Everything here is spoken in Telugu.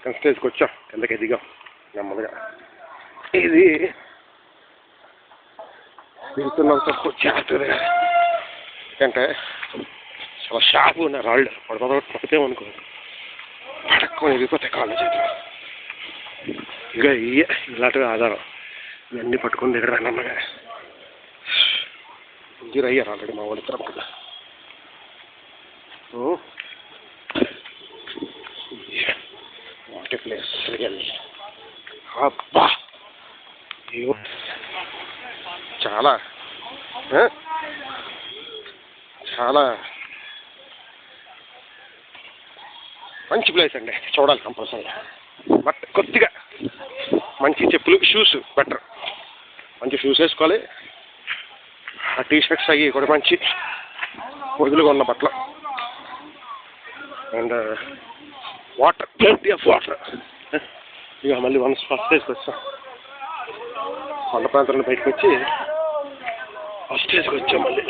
సెకండ్ స్టేజ్కి వచ్చాం, కిందకి దిగాం నెమ్మదిగా. ఇది దిగుతున్నంత జాగ్రత్తగా, ఎందుకంటే చాలా షార్ప్ ఉన్నాయి రాళ్ళు. పడితేమనుకో పడక్కుని ఎదిగిపోతాయి కాళ్ళు చేతులు. ఇక ఇలాంటివి ఆధారం. ఇవన్నీ పట్టుకుని దిగడం నమ్మగా ఇంజూర్ అయ్యారు ఆల్రెడీ మా వాళ్ళు ఇద్దరం కదా. వాటి ప్లేస్ అబ్బా చాలా చాలా మంచి ప్లేస్ అండి, చూడాలి కంపల్సరీ. బట్ కొద్దిగా మంచి చెప్పులు, షూస్ బెటర్. మంచి షూస్ వేసుకోవాలి. ఆ టీషర్ట్స్ అవి కూడా మంచి వదులుగా ఉన్న బట్టలు. And water, plenty of water. ఇక మళ్ళీ ఫస్ట్ స్టేజ్కి వచ్చాం. కొండ ప్రాంతాలను బయటకు వచ్చి ఫస్ట్ స్టేజ్కి వచ్చాం మళ్ళీ.